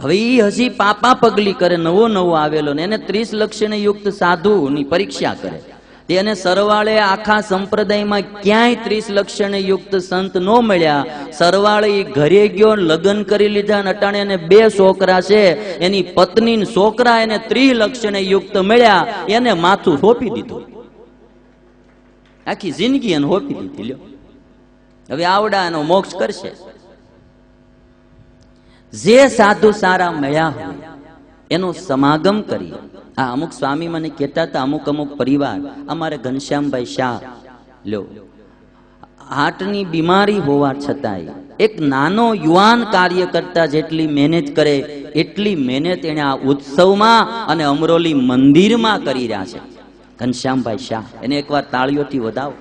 હવે એ હજી પાપા પગલી કરે, નવો નવો આવેલો ને એને 30 લક્ષણ યુક્ત સાધુની પરીક્ષા કરે. તેને સરવાળે આખા સંપ્રદાયમાં ક્યાંય 30 લક્ષણ યુક્ત સંત ન મળ્યા. સરવાળે એ ઘરે ગયો, લગ્ન કરી લીધા, અટાણે એને 2 છોકરા છે. એની પત્ની ને છોકરા એને 30 લક્ષણ યુક્ત મળ્યા. એને માથું સોંપી દીધું, આખી જિંદગી એને સોંપી દીધી. લ્યો, હવે આવડા એનો મોક્ષ કરશે. જે સાધુ સારા મળ્યા હોય એનો સમાગમ કરી. આ અમુક સ્વામી મને કહેતા હતા, અમુક પરિવાર, અમારે ઘનશ્યામભાઈ શાહ લ્યો, હાર્ટની બીમારી હોવા છતાંય એક નાનો યુવાન કાર્યકર્તા જેટલી મહેનત કરે એટલી મહેનત એને આ ઉત્સવમાં અને અમરોલી મંદિરમાં કરી રહ્યા છે. ઘનશ્યામભાઈ શાહ, એને એકવાર તાળીઓથી વધાવો.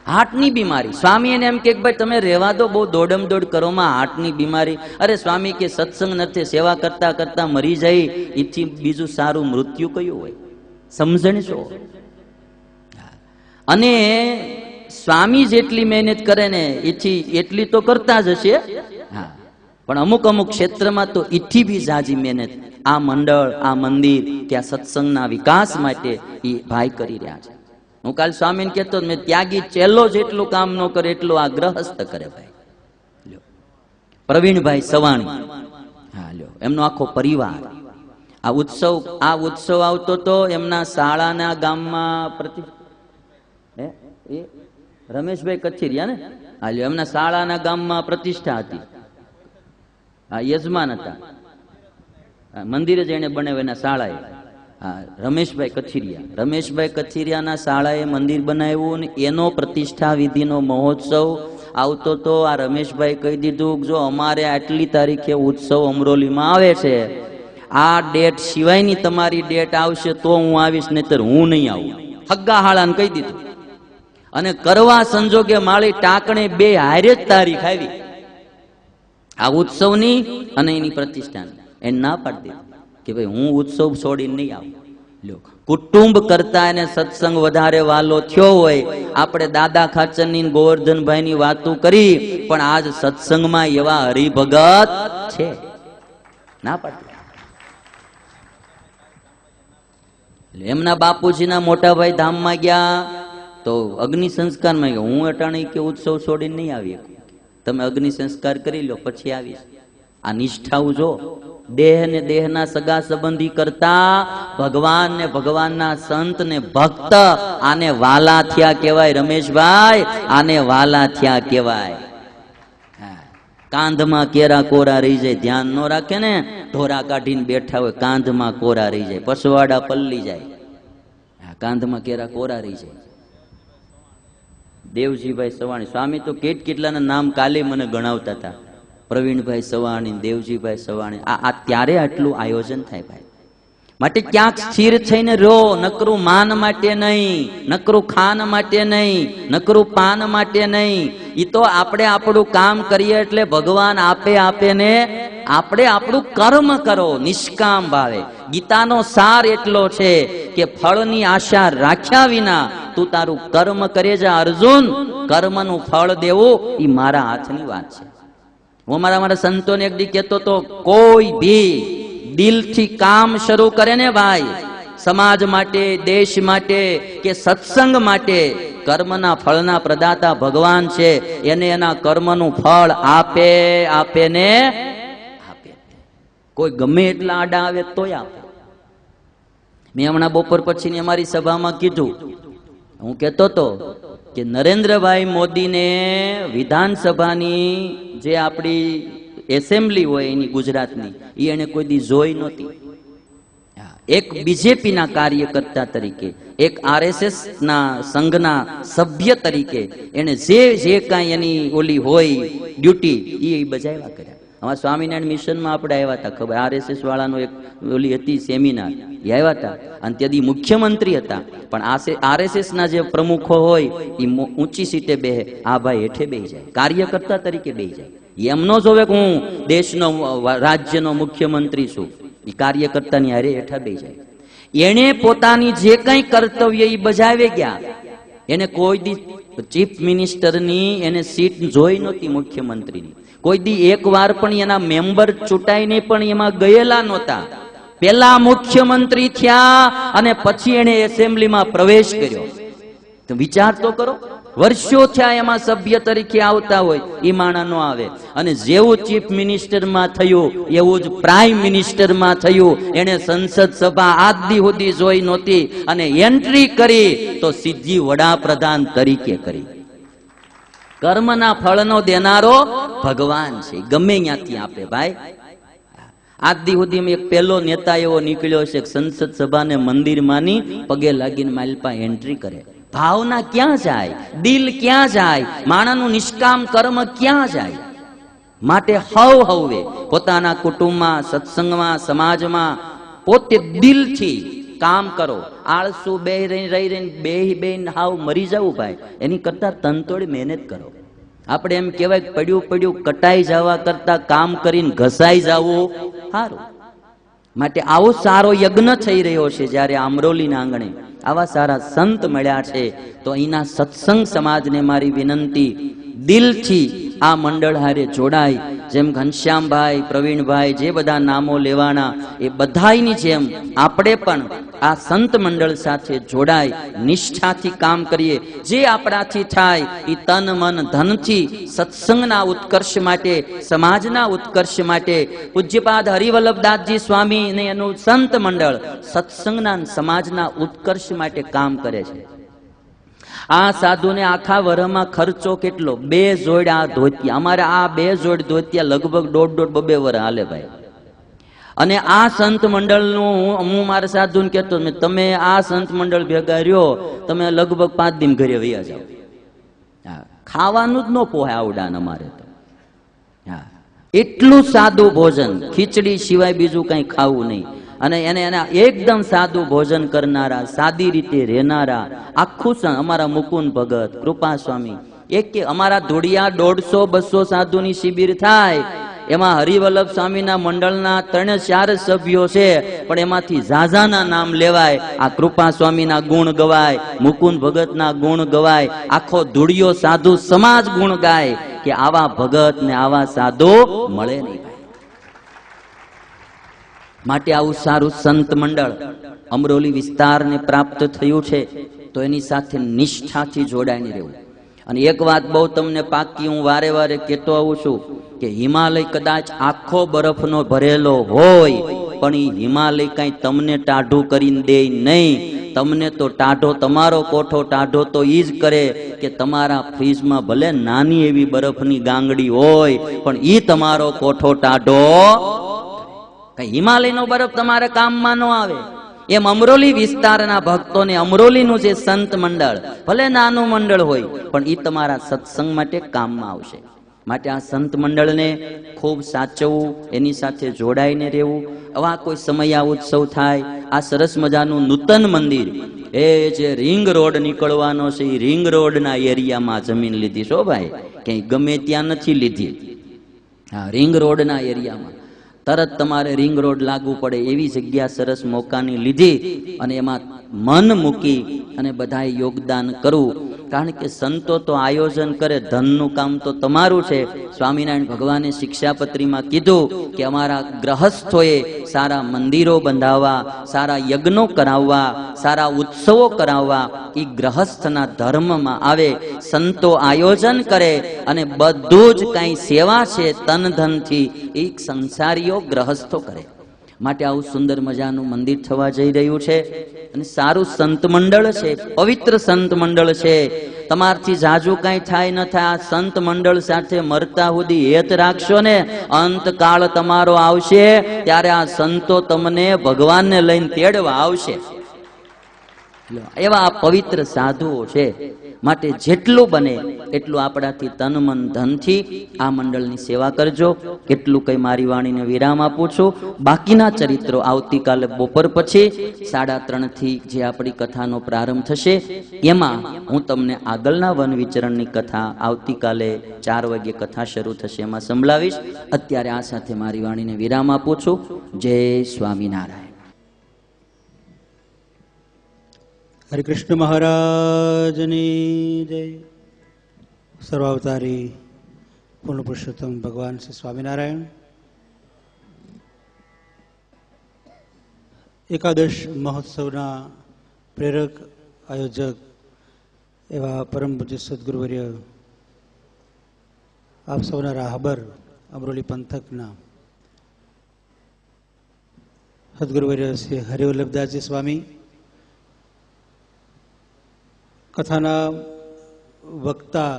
હાર્ટની બીમારી, સ્વામી એને એમ કે ભાઈ તમે રહેવા દો, બહુ દોડમ દોડ કરોમાં હાર્ટની બીમારી. અરે સ્વામી કે સત્સંગ નથી, સેવા કરતા કરતા મરી જાય એથી બીજું સારું મૃત્યુ કયું હોય? સમજણ છો? અને સ્વામી જેટલી મહેનત કરે ને એથી એટલી તો કરતા જ હશે. હા, પણ અમુક ક્ષેત્રમાં તો એથી બી જાજી મહેનત આ મંડળ, આ મંદિર કે આ સત્સંગના વિકાસ માટે એ ભાઈ કરી રહ્યા છે. હું કાલ સ્વામીને કહેતો, મેં ત્યાગી ચેલો જેટલું કામ ન કરે એટલું આ ગ્રહસ્થ કરે. ભાઈ પ્રવીણભાઈ સવાણી, હા લ્યો, એમનો આખો પરિવાર આ ઉત્સવ આવતો તો એમના શાળાના ગામમાં રમેશભાઈ કથિરિયા ને, હા લ્યો, એમના શાળાના ગામમાં પ્રતિષ્ઠા હતી. આ યજમાન હતા, મંદિર જ એને બનાવ્યું એના શાળાએ. હા, રમેશભાઈ કથિરિયાના શાળાએ મંદિર બનાવ્યું ને એનો પ્રતિષ્ઠા વિધિનો મહોત્સવ આવતો તો આ રમેશભાઈ કહી દીધું, જો અમારે આટલી તારીખે ઉત્સવ અમરોલીમાં આવે છે, આ ડેટ સિવાયની તમારી ડેટ આવશે તો હું આવીશ, નહીતર હું નહીં આવું. હગ્ગા હાળાને કહી દીધું. અને કરવા સંજોગે માળી ટાંકણે 2 હારે જ તારીખ આવી, આ ઉત્સવની અને એની પ્રતિષ્ઠાની. એને ના પાડી દીધી કે ભાઈ હું ઉત્સવ છોડીને નહીં આવું. લ્યો, કુટુંબ કરતા એને સત્સંગ વધારે વાલો થયો હોય. આપણે દાદા ખાચરની ગોવર્ધનભાઈની વાતો કરી, પણ આજ સત્સંગમાં એવા હરિભગત છે, ના પાડી. એમના બાપુજીના મોટા ભાઈ ધામમાં ગયા તો અગ્નિ સંસ્કારમાં ગયા. હું અટાણી કે ઉત્સવ છોડીને નહીં આવી, તમે અગ્નિ સંસ્કાર કરી લો પછી આવીશ. આ નિષ્ઠાઓ જો, દેહ ને દેહના સગા સંબંધી કરતા ભગવાન ને ભગવાનના સંત ને ભક્ત, આને વાલા થયા કહેવાય. રમેશભાઈ, આને વાલા થયા કહેવાય. કાંધમાં કેરા કોરા રહી જાય, ધ્યાન ન રાખે ને, ઢોરા કાઢીને બેઠા હોય, કાંધમાં કોરા રહી જાય, પસવાડા પલ્લી જાય, કાંધમાં કેરા કોરા રહી જાય. દેવજીભાઈ સવાણી સ્વામી તો કેટલાના નામ કાલે મને ગણાવતા હતા. પ્રવીણભાઈ સવાણી, દેવજીભાઈ સવાણી, આ ત્યારે આટલું આયોજન થાય ભાઈ. માટે ક્યાંક સ્થિર થઈને રહો, નકરું માન માટે નહીં, નકરું ખાન માટે નહીં, નકરું પાન માટે નહીં. એ તો આપણે આપણું કામ કરીએ એટલે ભગવાન આપે ને આપણે આપણું કર્મ કરો નિષ્કામ ભાવે. ગીતાનો સાર એટલો છે કે ફળની આશા રાખ્યા વિના તું તારું કર્મ કરે જા અર્જુન. કર્મનું ફળ દેવું એ મારા હાથની વાત છે. હું મારા સંતોને એક દી કહેતો તો, કોઈ ભી દિલથી કામ શરૂ કરે ને ભાઈ, સમાજ માટે, દેશ માટે કે સત્સંગ માટે, કર્મના ફળના પ્રદાતા ભગવાન છે. એને એના કર્મનું ફળ આપે ને આપે. કોઈ ગમે એટલા આડા આવે તોય આપે. મેં હમણાં બપોર પછીની અમારી સભામાં કીધું, હું કહેતો તો કે નરેન્દ્રભાઈ મોદીને વિધાનસભાની જે આપણી એસેમ્બલી હોય એની ગુજરાતની, એ એને કોઈ દી જોઈ નહોતી. એક બીજેપીના કાર્યકર્તા તરીકે, એક આરએસએસ ના સંઘના સભ્ય તરીકે એને જે કાંઈ એની ઓલી હોય ડ્યુટી એ બજાવ્યા કર્યા. અમારા સ્વામિનારાયણ મિશનમાં આપણે આવ્યા હતા, ખબર આરએસએસ વાળાનો એક ઓલી હતી સેમિનાર, એ આવ્યા હતા અને ત્યાંથી મુખ્યમંત્રી હતા. પણ આરએસએસ ના જે પ્રમુખો હોય એ ઊંચી સીટે બેહે, આ ભાઈ હેઠે બેહી જાય, કાર્યકર્તા તરીકે બેહી જાય. એમ ન જોવે કે હું દેશનો રાજ્યનો મુખ્યમંત્રી છું, એ કાર્યકર્તાની હારે હેઠા બેહી જાય. એને પોતાની જે કઈ કર્તવ્ય એ બજાવે ગયા. એને કોઈ દી ચીફ મિનિસ્ટરની એને સીટ જોઈ નહોતી મુખ્યમંત્રીની, કોઈ દી એક વાર પણ એના મેમ્બર ચૂંટાઈને પણ એમાં ગયેલા નહોતા. પેલા મુખ્યમંત્રી થયા અને પછી એને એસેમ્બલીમાં પ્રવેશ કર્યો. તો વિચાર તો કરો, વર્ષો થયા એમાં સભ્ય તરીકે આવતા હોય, એ માણા નો આવે. અને જેવું ચીફ મિનિસ્ટરમાં થયું એવું જ પ્રાઇમ મિનિસ્ટરમાં થયું. એને સંસદ સભા આજ દી સુધી જોઈ નહોતી અને એન્ટ્રી કરી તો સીધી વડાપ્રધાન તરીકે કરી. કર્મના ફળનો દેનારો ભગવાન છે, ગમે ત્યાંથી આપે ભાઈ. આજ દી સુધીમાં એક પહેલો નેતા એવો નીકળ્યો છે સંસદ સભાને મંદિર માની પગે લાગીને માલપા એન્ટ્રી કરે. ભાવના ક્યાં જાય, દિલ ક્યાં જાય, માણાનું નિષ્કામ કર્મ ક્યાં જાય? માટે હવે પોતાના કુટુંબમાં, સત્સંગમાં, સમાજમાં પોતે દિલથી કામ કરો. આળસુ રહી હાવ મરી જવું ભાઈ, એની કરતા તનતોડી મહેનત કરો. આપણે એમ કહેવાય પડ્યું પડ્યું કટાઈ જવા કરતા કામ કરીને ઘસાઈ જવું સારું. માટે આવો સારો યજ્ઞ થઈ રહ્યો છે. જ્યારે આમરોલીના આંગણે આવા સારા સંત મળ્યા છે તો અહીંના સત્સંગ સમાજને મારી વિનંતી, દિલથી આ મંડળ હારે જોડાય. જેમ ઘનશ્યામભાઈ, પ્રવીણભાઈ, જે બધા નામો લેવાના, એ બધાની જેમ આપણે પણ આ સંત મંડળ સાથે જોડાય, નિષ્ઠાથી કામ કરીએ. જે આપણાથી થાય એ તન મન ધનથી સત્સંગના ઉત્કર્ષ માટે, સમાજના ઉત્કર્ષ માટે. પૂજ્યપાદ હરિવલ્લભદાસજી સ્વામી ને એનું સંત મંડળ સત્સંગના, સમાજના ઉત્કર્ષ માટે કામ કરે છે. આ સાધુને આખા વરમાં ખર્ચો કેટલો? 2 જોડ આ ધોતિયા. અમારે આ 2 જોડ ધોતિયા લગભગ 1.5-2 વર હાલે ભાઈ. અને આ સંત મંડળનું હું મારા સાધુને કહેતો, તમે આ સંત મંડળ ભેગા રહ્યો, તમે લગભગ 5 દિન ઘરે વયા જાઓ. ખાવાનું જ ન પોહાય આવડાન અમારે તો. એટલું સાદું ભોજન, ખીચડી સિવાય બીજું કઈ ખાવું નહીં. અને એને એકદમ સાદું ભોજન કરનારા, સાદી રીતે રહેનારા આખું અમારા મુકુંદ ભગત, કૃપા સ્વામી. એક કે અમારા ધોડિયા 150-200 સાધુની શિબિર થાય, એમાં હરિવલ્લભ સ્વામીના મંડળના 3-4 સભ્યો છે, પણ એમાંથી ઝાઝાના નામ લેવાય. આ કૃપા સ્વામીના ગુણ ગવાય, મુકુંદ ભગતના ગુણ ગવાય, આખો ધોડિયો સાધુ સમાજ ગુણ ગાય કે આવા ભગત ને આવા સાધુ મળે નહીં. માટે આવું સારું સંત મંડળ અમરોલી વિસ્તારને પ્રાપ્ત થયું છે તો એની સાથે નિષ્ઠાથી જોડાઈને રહેવું. અને એક વાત બહુ તમને પાકી હું વારે વારે કહેતો આવું છું કે હિમાલય કદાચ આખો બરફનો ભરેલો હોય, પણ એ હિમાલય કઈ તમને ટાઢું કરીને દે નહીં. તમને તો ટાઢો, તમારો કોઠો ટાઢો તો ઈ જ કરે કે તમારા ફ્રીજમાં ભલે નાની એવી બરફની ગાંગડી હોય, પણ ઈ તમારો કોઠો ટાઢો. હિમાલયનો બરફ તમારા કામમાં ન આવે. એમ અમરોલી વિસ્તારના ભક્તોને અમરોલીનું જે સંત મંડળ ભલે નાનું મંડળ હોય, પણ એ તમારા સત્સંગ માટે કામમાં આવશે. માટે આ સંત મંડળને ખૂબ સાચવવું, એની સાથે જોડાઈને રહેવું. આવા કોઈ સમય ઉત્સવ થાય, આ સરસ મજાનું નૂતન મંદિર, એ જે રિંગ રોડ નીકળવાનો છે, એ રિંગ રોડના એરિયામાં જમીન લીધી છો ભાઈ, ક્યાંય ગમે ત્યાં નથી લીધી. હા, રિંગ રોડના એરિયામાં તરત તમારે રિંગ રોડ લાગુ પડે એવી જગ્યા સરસ મોકાની લીધી અને એમાં મન મૂકી અને બધાએ યોગદાન કરવું. કારણ કે સંતો તો આયોજન કરે, ધનનું કામ તો તમારું છે. સ્વામિનારાયણ ભગવાને શિક્ષાપત્રીમાં કીધું કે અમારા ગ્રહસ્થોએ સારા મંદિરો બંધાવવા, સારા યજ્ઞો કરાવવા, સારા ઉત્સવો કરાવવા એ ગ્રહસ્થના ધર્મમાં આવે. સંતો આયોજન કરે અને બધું જ કઈ સેવા છે તન ધનથી એ સંસારીઓ ગ્રહસ્થો કરે. માટે આવું સુંદર મજાનું મંદિર થવા જઈ રહ્યું છે અને સારું સંત મંડળ છે, પવિત્ર સંત મંડળ છે. તમારથી જાજુ કઈ થાય ન થાય, આ સંત મંડળ સાથે મરતા સુધી હેત રાખશો ને, અંતકાળ તમારો આવશે ત્યારે આ સંતો તમને ભગવાનને લઈને તેડવા આવશે. એવા પવિત્ર સાધુઓ છે. માટે જેટલું બને એટલું આપણાથી તન મન ધનથી આ મંડળની સેવા કરજો. કેટલું કઈ મારી વાણીને વિરામ આપું છું. બાકીના ચરિત્રો આવતીકાલે બપોર પછી 3:30 થી જે આપણી કથાનો પ્રારંભ થશે, એમાં હું તમને આગળના વન વિચરણની કથા આવતીકાલે 4 વાગે કથા શરૂ થશે એમાં સંભળાવીશ. અત્યારે આ સાથે મારી વાણીને વિરામ આપું છું. જય સ્વામિનારાયણ. હરે કૃષ્ણ મહારાજની જય. સર્વાવતારી પૂર્ણ પુરુષોત્તમ ભગવાન શ્રી સ્વામિનારાયણ. એકાદશ મહોત્સવના પ્રેરક આયોજક એવા પરમ પૂજ્ય સદગુરુવર્ય આપ સૌના રાહબર અમરોલી પંથકના સદગુરુવર્ય શ્રી હરિવલ્લભદાસજી સ્વામી, કથાના વક્તા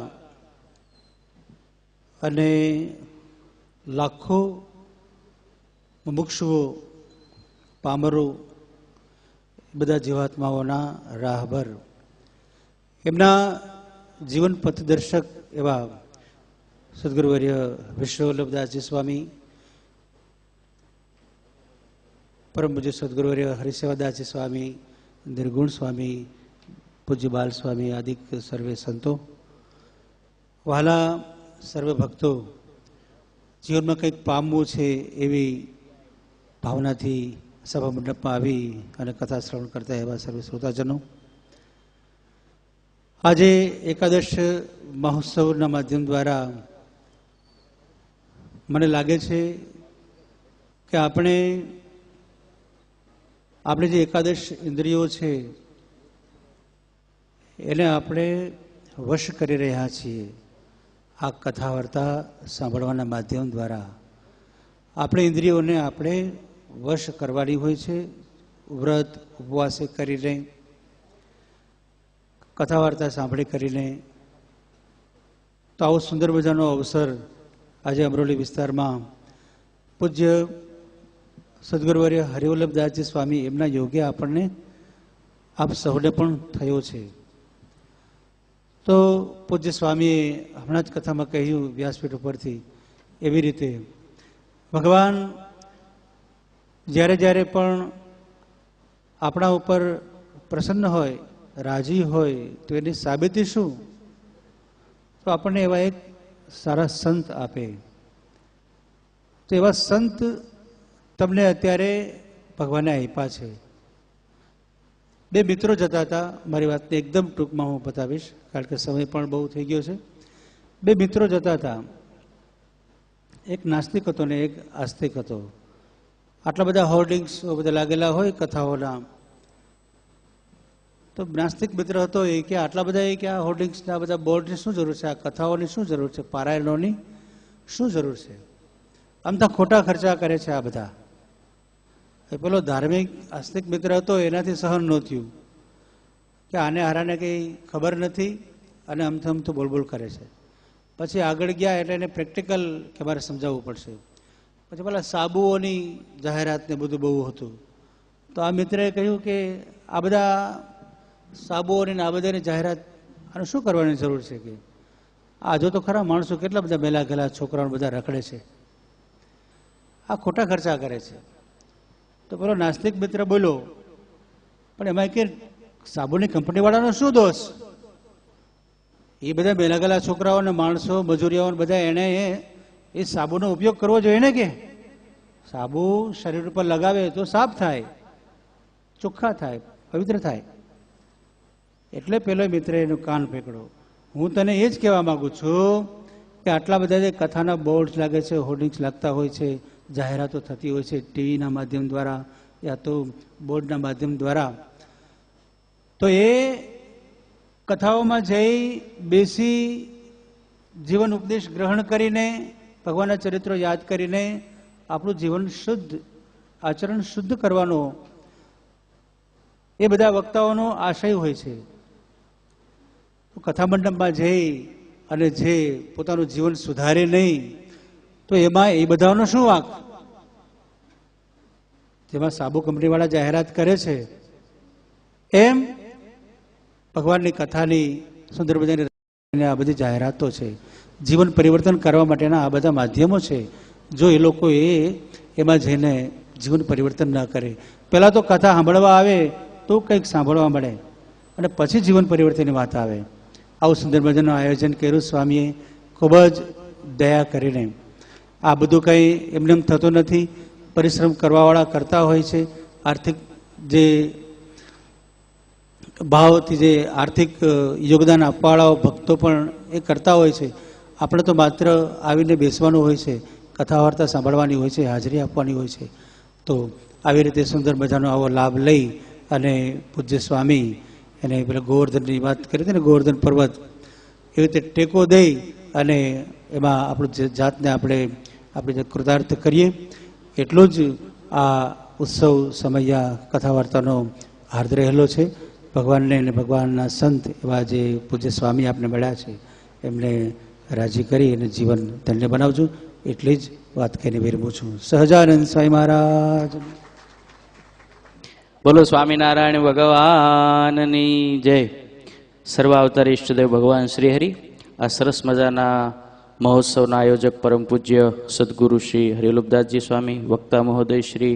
અને લાખો મુમુક્ષુઓ, પામરો, બધા જીવાત્માઓના રાહબર, એમના જીવન પથદર્શક એવા સદગુરુવર્ય વિશ્વવલ્લભદાસજી સ્વામી, પરમ પૂજ્ય સદગુરુવર્ય હરિસેવાદાસજી સ્વામી, નિર્ગુણ સ્વામી, પૂજ્ય બાલ સ્વામી આદિ સર્વે સંતો, વહાલા સર્વ ભક્તો, જીવનમાં કંઈક પામવું છે એવી ભાવનાથી સભા મંડપમાં આવી અને કથા શ્રવણ કરતા એવા સર્વે શ્રોતાજનો, આજે એકાદશ મહોત્સવના માધ્યમ દ્વારા મને લાગે છે કે આપણે જે એકાદશ ઇન્દ્રિયો છે એને આપણે વશ કરી રહ્યા છીએ. આ કથા વાર્તા સાંભળવાના માધ્યમ દ્વારા આપણે ઇન્દ્રિયોને આપણે વશ કરવાની હોય છે. વ્રત ઉપવાસે કરીને, કથા વાર્તા સાંભળી કરીને. તો આવો સુંદર મજાનો અવસર આજે અમરોલી વિસ્તારમાં પૂજ્ય સદગુરુવર્ય હરિવલ્લભદાસજી સ્વામી એમના યોગે આપણને આપ સૌને પણ થયો છે. તો પૂજ્ય સ્વામીએ હમણાં જ કથામાં કહ્યું વ્યાસપીઠ ઉપરથી, એવી રીતે ભગવાન જ્યારે જ્યારે પણ આપણા ઉપર પ્રસન્ન હોય, રાજી હોય, તો એની સાબિતી શું? તો આપણને એવા એક સારા સંત આપે. તો એવા સંત તમને અત્યારે ભગવાને આપ્યા છે. બે મિત્રો જતા હતા, મારી વાતને એકદમ ટૂંકમાં હું બતાવીશ કારણ કે સમય પણ બહુ થઈ ગયો છે. બે મિત્રો જતા હતા, એક નાસ્તિક હતો ને એક આસ્તિક હતો. આટલા બધા હોર્ડિંગ્સ બધા લાગેલા હોય કથાઓના. તો નાસ્તિક મિત્ર હતો એ કે આટલા બધા કે આ હોર્ડિંગ્સના બધા બોર્ડની શું જરૂર છે, આ કથાઓની શું જરૂર છે, પારાયણોની શું જરૂર છે, આમ તો ખોટા ખર્ચા કરે છે આ બધા. એ પેલો ધાર્મિક આસ્તિક મિત્ર હતો, એનાથી સહન ન થયું કે આને હારાને કંઈ ખબર નથી અને અમથું બોલબોલ કરે છે. પછી આગળ ગયા એટલે એને પ્રેક્ટિકલ કે મારે સમજાવવું પડશે. પછી પેલા સાબુઓની જાહેરાત ને બધું બહુ હતું. તો આ મિત્રએ કહ્યું કે આ બધા સાબુઓની આ બધાની જાહેરાત આને શું કરવાની જરૂર છે? કે આ જો તો ખરા માણસો કેટલા બધા મેલા ગેલા છોકરાઓ બધા રખડે છે, આ ખોટા ખર્ચા કરે છે. તો પેલો નાસ્તિક મિત્ર બોલ્યો, પણ એમાં કે સાબુની કંપનીવાળાનો શું દોષ? એ બધા મેલા ગેલા છોકરાઓ ને માણસો, મજૂરીઓ બધા એને એ સાબુનો ઉપયોગ કરવો જોઈએ ને. કે સાબુ શરીર ઉપર લગાવે તો સાફ થાય, ચોખ્ખા થાય, પવિત્ર થાય. એટલે પેલો મિત્ર એનું કાન પકડો. હું તને એ જ કહેવા માંગુ છું કે આટલા બધા જે કથાના બોર્ડ લાગે છે, હોર્ડિંગ્સ લાગતા હોય છે, જાહેરાતો થતી હોય છે ટીવીના માધ્યમ દ્વારા યા તો બોર્ડના માધ્યમ દ્વારા, તો એ કથાઓમાં જઈ બેસી જીવન ઉપદેશ ગ્રહણ કરીને, ભગવાનના ચરિત્રો યાદ કરીને આપણું જીવન શુદ્ધ, આચરણ શુદ્ધ કરવાનો એ બધા વક્તાઓનો આશય હોય છે. કથા મંડપમાં જઈ અને જે પોતાનું જીવન સુધારે નહીં, તો એમાં એ બધાનો શું વાંક? જેમાં સાબુ કંપનીવાળા જાહેરાત કરે છે, એમ ભગવાનની કથાની સુંદર મજાની આ બધી જાહેરાતો છે. જીવન પરિવર્તન કરવા માટેના આ બધા માધ્યમો છે. જો એ લોકો એમાં જઈને જીવન પરિવર્તન ન કરે, પહેલાં તો કથા સાંભળવા આવે તો કંઈક સાંભળવા મળે અને પછી જીવન પરિવર્તનની વાત આવે. આવું સુંદર મજાનું આયોજન કર્યું સ્વામીએ, ખૂબ જ દયા કરીને. આ બધું કંઈ એમને એમ થતું નથી. પરિશ્રમ કરવાવાળા કરતા હોય છે. આર્થિક જે ભાવથી જે આર્થિક યોગદાન આપવાવાળાઓ ભક્તો પણ એ કરતા હોય છે. આપણે તો માત્ર આવીને બેસવાનું હોય છે, કથા વાર્તા સાંભળવાની હોય છે, હાજરી આપવાની હોય છે. તો આવી રીતે સુંદર મજાનો આવો લાભ લઈ અને પૂજ્ય સ્વામી એને પેલા ગોવર્ધનની વાત કરી હતી ને, ગોવર્ધન પર્વત, એવી રીતે ટેકો દઈ અને એમાં આપણું જાતને આપણે કૃતાર્થ કરીએ. એટલું જ આ ઉત્સવ સમયા કથા વાર્તાનો હાર્દ રહેલો છે. ભગવાનને અને ભગવાનના સંત એવા જે પૂજ્ય સ્વામી આપને મળ્યા છે એમને રાજી કરી અને જીવન ધન્ય બનાવજો. એટલી જ વાત કહીને વિરમું છું. સહજાનંદ સ્વામી મહારાજ બોલો. સ્વામિનારાયણ ભગવાનની જય. સર્વાવતારી ઈષ્ટદેવ ભગવાન શ્રી હરિ આ સરસ મજાના મહોત્સવના આયોજક પરમ પૂજ્ય સદગુરુ શ્રી હરિવલ્લભદાસજી સ્વામી, વક્તા મહોદય શ્રી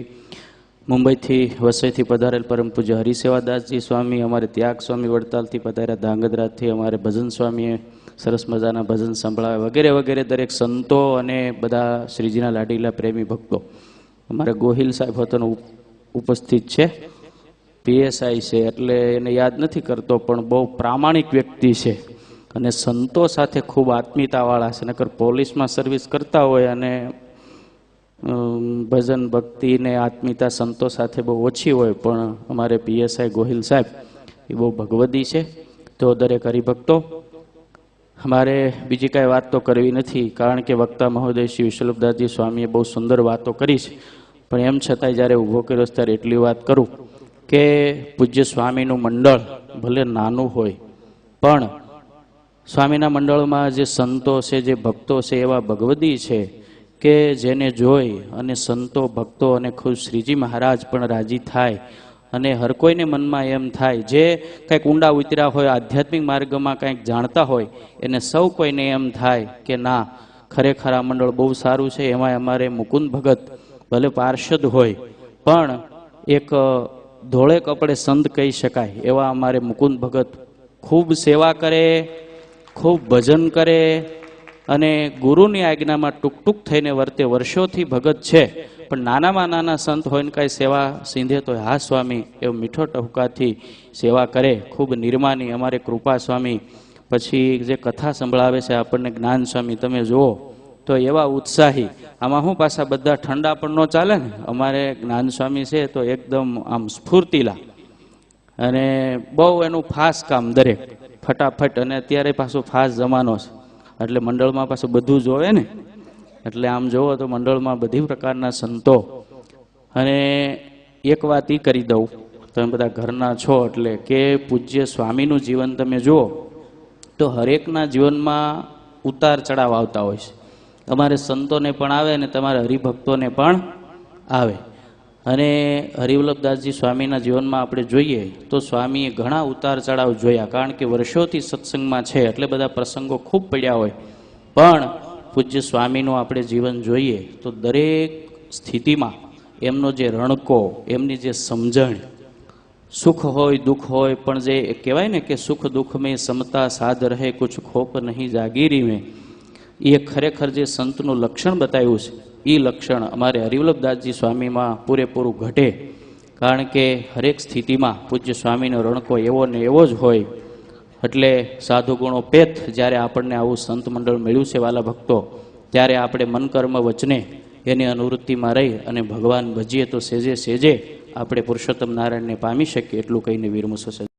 મુંબઈથી વસઈથી પધારેલ પરમ પૂજ્ય હરિસેવાદાસજી સ્વામી, અમારે ત્યાગ સ્વામી વડતાલથી પધાર્યા, ધાંગધ્રાથી અમારે ભજન સ્વામીએ સરસ મજાના ભજન સંભળાવે, વગેરે વગેરે દરેક સંતો અને બધા શ્રીજીના લાડીલા પ્રેમી ભક્તો. અમારે ગોહિલ સાહેબ હોતોનો ઉપસ્થિત છે, પીએસઆઈ છે એટલે એને યાદ નથી કરતો, પણ બહુ પ્રામાણિક વ્યક્તિ છે અને સંતો સાથે ખૂબ આત્મીયતાવાળા છે. નકર પોલીસમાં સર્વિસ કરતા હોય અને ભજન ભક્તિ ને આત્મીયતા સંતો સાથે બહુ ઓછી હોય, પણ અમારે પીએસઆઈ ગોહિલ સાહેબ એ બહુ ભગવદી છે. તો દરેક હરિભક્તો, અમારે બીજી કાંઈ વાત તો કરવી નથી, કારણ કે વક્તા મહોદય શ્રી વિશ્વલ્લભદાસજી સ્વામીએ બહુ સુંદર વાતો કરી છે. પણ એમ છતાંય જ્યારે ઊભો કર્યો ત્યારે એટલી વાત કરું કે પૂજ્ય સ્વામીનું મંડળ ભલે નાનું હોય, પણ સ્વામીના મંડળમાં જે સંતો છે, જે ભક્તો છે, એવા ભગવદી છે કે જેને જોઈ અને સંતો ભક્તો અને ખુદ શ્રીજી મહારાજ પણ રાજી થાય અને હર કોઈને મનમાં એમ થાય, જે કંઈક ઊંડા ઉતર્યા હોય, આધ્યાત્મિક માર્ગમાં કંઈક જાણતા હોય, એને સૌ કોઈને એમ થાય કે ના, ખરેખર આ મંડળ બહુ સારું છે. એમાં અમારે મુકુંદ ભગત ભલે પાર્ષદ હોય પણ એક ધોળે કપડે સંત કહી શકાય એવા અમારે મુકુંદ ભગત ખૂબ સેવા કરે, ખૂબ ભજન કરે અને ગુરુની આજ્ઞામાં ટૂંક થઈને વર્તે. વર્ષોથી ભગત છે, પણ નાનામાં નાના સંત હોય ને કાંઈ સેવા સિંધે તો હા સ્વામી એવો મીઠો ટહુકાથી સેવા કરે. ખૂબ નિર્માની અમારે કૃપા સ્વામી, પછી જે કથા સંભળાવે છે આપણને જ્ઞાન સ્વામી, તમે જુઓ તો એવા ઉત્સાહી. આમાં હું પાછા બધા ઠંડા પણ ન ચાલે ને, અમારે જ્ઞાન સ્વામી છે તો એકદમ આમ સ્ફૂર્તિલા અને બહુ એનું ફાસ્ટ કામ, દરેક ફટાફટ. અને અત્યારે પાછું ફાસ્ટ જમાનો છે એટલે મંડળમાં પાછું બધું જોવે ને, એટલે આમ જોવો તો મંડળમાં બધી પ્રકારના સંતો. અને એક વાત એ કરી દઉં, તમે બધા ઘરના છો એટલે કે પૂજ્ય સ્વામીનું જીવન તમે જુઓ તો હરેકના જીવનમાં ઉતાર ચડાવ આવતા હોય છે. અમારે સંતોને પણ આવે અને તમારે હરિભક્તોને પણ આવે. અને હરિવલ્લભદાસજી સ્વામીના જીવનમાં આપણે જોઈએ તો સ્વામીએ ઘણા ઉતાર ચડાવ જોયા, કારણ કે વર્ષોથી સત્સંગમાં છે એટલે બધા પ્રસંગો ખૂબ પડ્યા હોય. પણ પૂજ્ય સ્વામીનું આપણે જીવન જોઈએ તો દરેક સ્થિતિમાં એમનો જે રણકો, એમની જે સમજણ, સુખ હોય દુઃખ હોય પણ જે કહેવાય ને કે સુખ દુઃખ મેં સમતા સાધ રહે, કુછ ખોપ નહીં જાગીરી મેં, એ ખરેખર જે સંતનું લક્ષણ બતાવ્યું છે એ લક્ષણ અમારે હરિવલ્લભદાસજી સ્વામીમાં પૂરેપૂરું ઘટે. કારણ કે હરેક સ્થિતિમાં પૂજ્ય સ્વામીનો રણકો એવો ને એવો જ હોય. એટલે સાધુ ગુણો પેથ જ્યારે આપણને આવું સંત મંડળ મળ્યું છે વાલા ભક્તો, ત્યારે આપણે મન કર્મ વચને એની અનુવૃત્તિમાં રહી અને ભગવાન ભજીએ તો સેજે સેજે આપણે પુરુષોત્તમ નારાયણને પામી શકીએ. એટલું કહીને વિરમું છું.